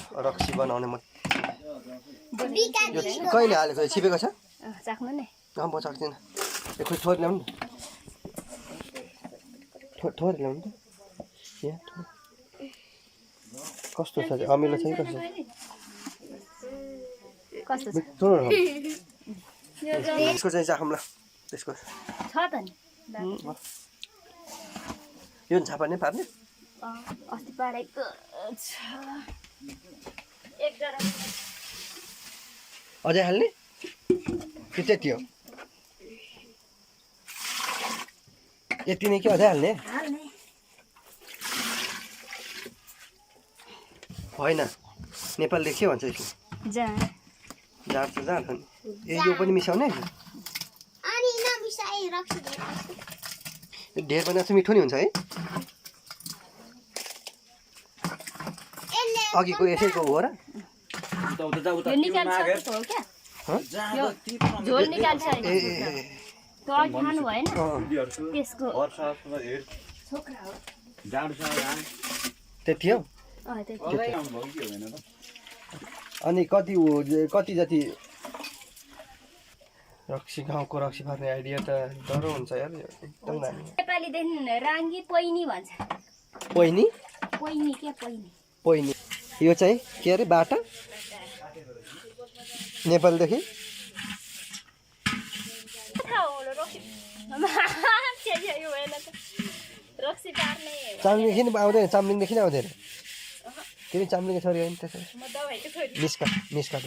रक्सी बनाउने म कहिले हालेको छिपेको छ चाख्नु नि म सक्दिनँ खोइ थोरै ल्याउनु थोरै ल्याउनु त यहाँ कस्तो छ अमिलो छ कि कस्तो छ त्यसको चाहिँ चाखौँ ल त्यसको छ त नि यो छापा नै पार्ने अस्ति पारेको छ एक जरा अझै हाल्ने कि त्यति हो यति नै कि अझै हाल्ने होइन नेपालले के भन्छ यसले जाँड त जाँड नि यो पनि मिसाउने ढेर पनि चाहिँ मिठो नि हुन्छ है अघिको यसैको हो र त्यति हो अनि कति जति रक्सी गाउँको रक्सी पार्ने आइडिया त डह्रो हुन्छ यार एकदम दामी नेपालीदेखि राङ्गी पैनी भन्छ पैनी पैनी के पैनी पैनी यो चाहिँ के अरे बाटा नेपालदेखि चाम्लिङदेखि आउँदैन चाम्लिङदेखि नै आउँदैन तिमी चाम्लिङको छोरी होइन त्यसरी मिस्का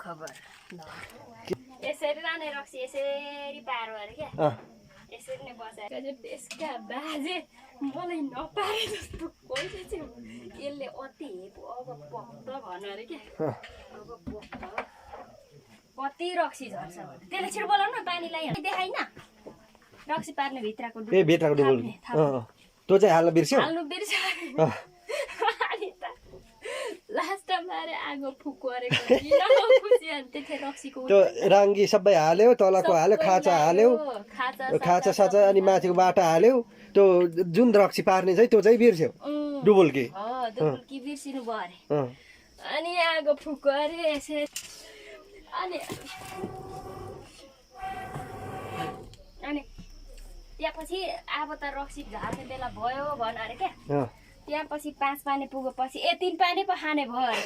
खबर यसरी लाने रक्सी यसरी पारो अरे क्या यसरी नै बसाएर त्यसका बाजे मलाई नपारे जस्तो पैसा चाहिँ यसले अति हेपो अब पक्द भन अरे क्या अब पक्द कति रक्सी झर्छ त्यसले छिटो बोलाउनु न पानी लाई देखाइन रक्सी पार्ने भित्रको डुबुल त्यो चाहिँ हाल्नु बिर्स्यो त्यो राङ्गी सबै हाल्यो तलको हाल्यो खाचा हाल्यो खाचा साचा अनि माथिको बाटा हाल्यो त्यो जुन रक्सी पार्ने चाहिँ त्यो चाहिँ बिर्स्यो डुबुल्की बिर्सिनु भयो अरे अनि आगो फुको अरे यसरी अनि त्यसपछि अब त रक्सी झार्ने बेला भयो भन अरे क्या त्यहाँ पछि 5 पानी पुगेपछि 3 पानी पो खाने भयो अरे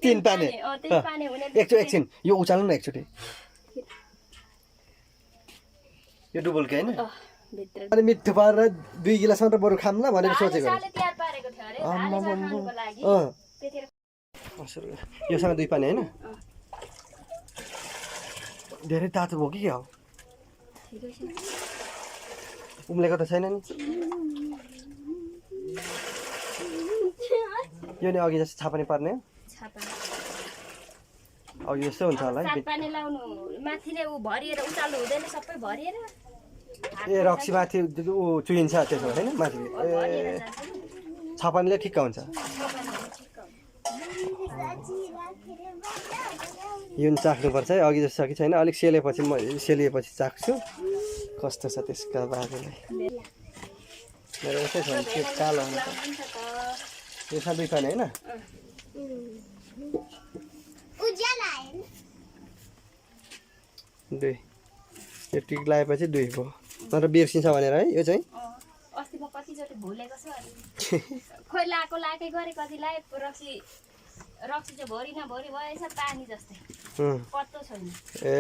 3 पानी हुने एकछिन यो उचाल्नु न एकचोटि यो डुबुल्की हैन अनि मिठो पारेर 2 गिलास मात्र बरु खाम ल भनेर सोचेको तयार पारेको थियो अरे खानुको लागि त्यतिखेर योसँग 2 पानी हैन धेरै तातो भयो कि के हो उम्लेको त छैन नि यो नि अघि जस्तो छापा नि पर्ने अघि जस्तो हुन्छ होला है पानी लाउनु माथिले उ भरिएर उचाल्नु हुँदैन सबै भरिएर ए रक्सी माथि उ चुइन्छ त्यसो हैन माथि ए छापानीले ठिक्क हुन्छ यो चाख्नुपर्छ है अघि जस्तो कि छैन अलिक सेलिएपछि चाख्छु कस्तो छ त्यसका बारेमा मेरो यसै छ त्यो कालो हुन्छ यो सबै खाने हैन दुई यो टिक लगाएपछि 2 भयो तर बिर्सिन्छ भनेर है यो चाहिँ अस्ति म कतिचोटि भुलेको छु खोइ लाकै गरे कति लाए रक्सी चाहिँ भरि नभरि भएछ पानी जस्तै कस्तो छैन ए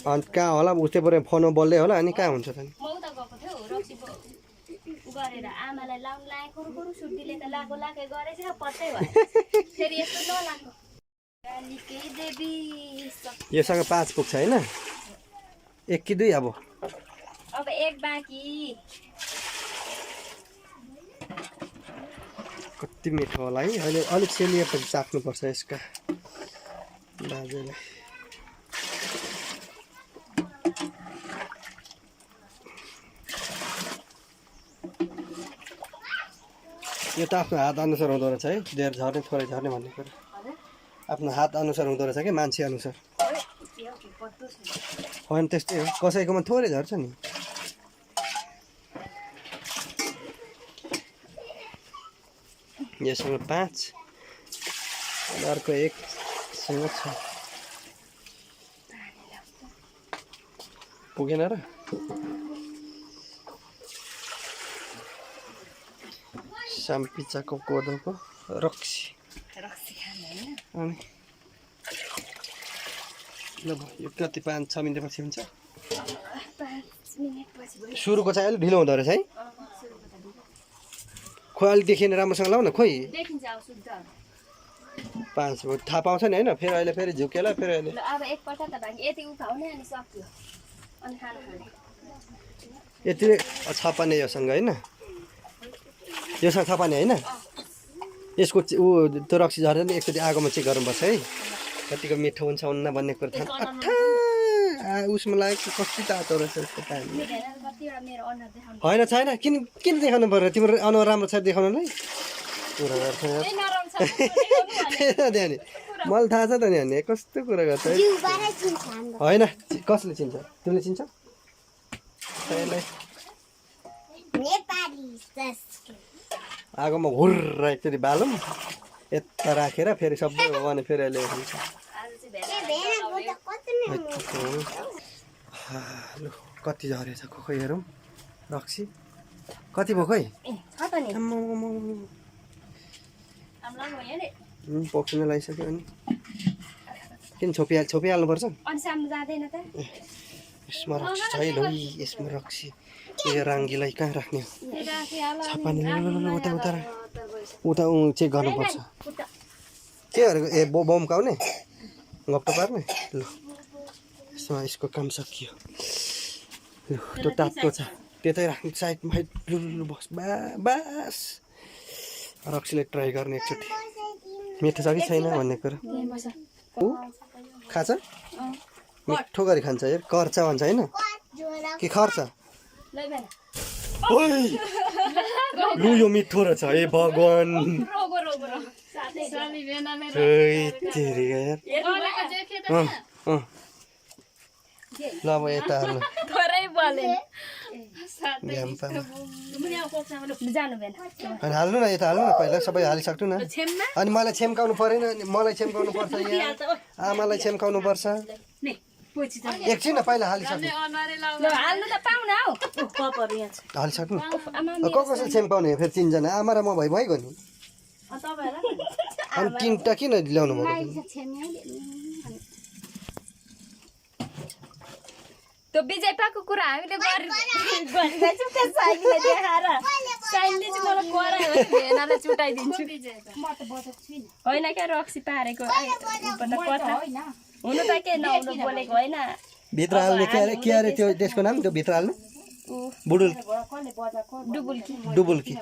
अनि कहाँ होला उस्तै परे फोनमा बोल्दै होला अनि कहाँ हुन्छ त नि म उता गएको थियो रक्सी गरेर आमालाई लाउन लागेको कुरो सुर्तीले त लाकै गरेछ पत्तै भयो फेरि यस्तो नलाग्नु कालिके देवी योसँग 5 पुग्छ हैन 1 कि 2 अब 1 बाँकी कति मिठो होला है अहिले अलिक सेलिएपछि चाख्नुपर्छ यसका बाजेलाई यो त आफ्नो हात अनुसार हुँदो रहेछ है धेर झर्ने थोरै झर्ने भन्ने कुरा आफ्नो हात अनुसार हुँदो रहेछ कि मान्छे अनुसार होइन त्यस्तै हो कसैकोमा थोरै झर्छ नि योसँग 5 अनि अर्को एकसँग 6 पुगेन र साम्पिचाको कोदोको रक्सी अनि ल यो कति 5-6 मिनेटपछि हुन्छ 5 मिनेटपछि सुरुको चाहिँ अलिक ढिलो हुँदो रहेछ है खोइ अलिक देखिएन राम्रोसँग लाउ न खोइ देखिन्छ अब शुद्ध 5 हो थाहा पाउँछ नि होइन फेरि अहिले फेरि झुकेला फेरि अहिले अब एकपल्ट त भाइ यति उठाउने अनि सक्यो अनि खाना खाने यति छापाने योसँग होइन योसँग छापाने होइन यसको ऊ त्यो रक्सी झरेर नि एकचोटि आगोमा चेक गर्नुपर्छ है कतिको मिठो हुन्छ हुन्न भन्ने कुरो थाहा अठा उसमा लागेको कति तातो रहेछ यसको पानी होइन छैन किन देखाउनु पर्यो तिम्रो अनुहार राम्रो छ देखाउनुलाई कुरा गर्छ नि मलाई थाहा छ त नि अनि कस्तो कुरा गर्छ होइन कसले चिन्छ तिमीले चिन्छ आगोमा हुर्र एकचोटि बालौँ यता राखेर फेरि सबै भने फेरि अहिले हुन्छ लु कति झरेछ खोइ हेरौँ रक्सी कति भयो खोइ पोख्न लगाइसक्यो अनि किन छोपिहाल्नुपर्छ यसमा रक्सी छैन है यसमा रक्सी यो राङ्गीलाई कहाँ राख्ने हो छापानी उता चेक गर्नुपर्छ के गरेको ए बमकाउने गप्प पार्ने लु यसमा यसको काम सकियो लु त्यो तातो छ त्यतै राख्नु साइडमा लु बस बास रक्सीले ट्राई गर्ने एकचोटि मिठो छ कि छैन भन्ने कुरो ऊ खान्छ मिठो गरी खान्छ यार कर्छ भन्छ होइन कि खर्छ लु यो मिठो रहेछ हे भगवान् ल अब यता हाल्नु हाल्नु न यता हाल्नु न पहिला सबै हालिसक्नु न अनि मलाई छेम्काउनु परेन मलाई छेम्काउनु पर्छ यहाँ आमालाई छेम्काउनु पर्छ एकछिन न पहिला हालिसक्नु हालिसक्नु कसो छेम्काउने फेरि 3 जना आमा र म भइगयो नि अनि 3टा किन ल्याउनु भएको त्यो बिजयपाको कुरा हामीले गरिरहेछौँ त्यो साइलीलाई देखाएर साइलीले चाहिँ मलाई करायो भेनालाई चुटाइदिन्छु होइन क्या रक्सी पारेको हुनु त के नहुनु बोलेको होइन भित्र हाल्ने के अरे त्यो त्यसको नाम त्यो भित्र हाल्नु डुबुल्की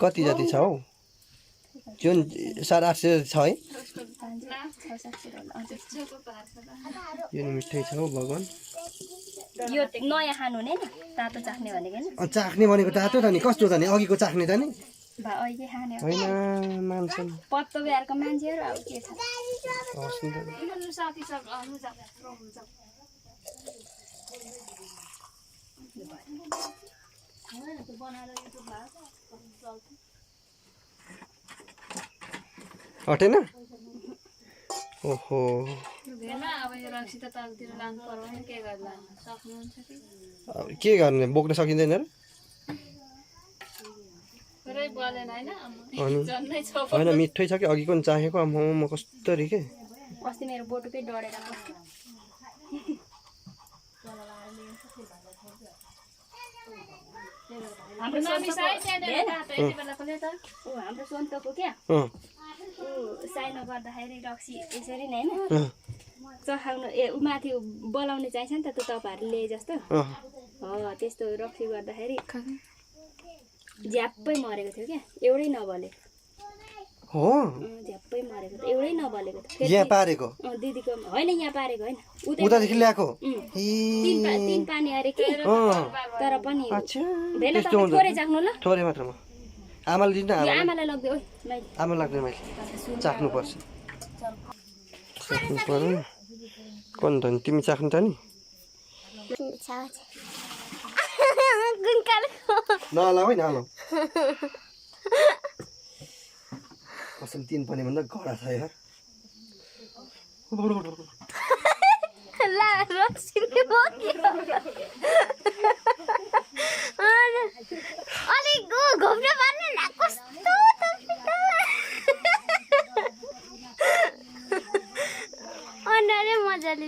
कति जति छ हौ जुन 850 छ है यो मिठै छ हौ भगवान् यो नयाँ खानु नि तातो चाख्ने भनेको नि चाख्ने भनेको तातो त नि कस्तो त नि अघिको चाख्ने त नि अहिले खाने होइन मान्छे पत्तो बिहारको मान्छेहरू अब के छ हटेन ओहो के गर्ने बोक्न सकिँदैन र होइन मिठै छ कि अघिको नि चाहेको म कस्तरी के अस्ति मेरो बोटुकै डढेर हाम्रो सन्तको क्या साइनो गर्दाखेरि रक्सी यसरी नै होइन चखाउनु ऊ माथि बोलाउने चाहिन्छ नि त त्यो तपाईँहरूले ल्याए जस्तो त्यस्तो रक्सी गर्दाखेरि झ्याप्पै मरेको थियो क्या एउटै नबलेको हो झ्याप्पै मरेको थियो एउटै नबलेको थियो यहाँ पारेको दिदीको होइन यहाँ पारेको होइन उतादेखि ल्याएको 3 पानी अरे के तर पनि भेना थोरै चाख्नु ल थोरै मात्रमा आमाले दिन्छ आमालाई लग्दै ओइ आमा लाग्दैन मैले चाख्नु पर्छ चाख्नु पर्यो कोन त तिमी चाख्नु त नि नलाऊ है नलाऊ कसम 3 पनि भन्दा घडा छ यार मजाले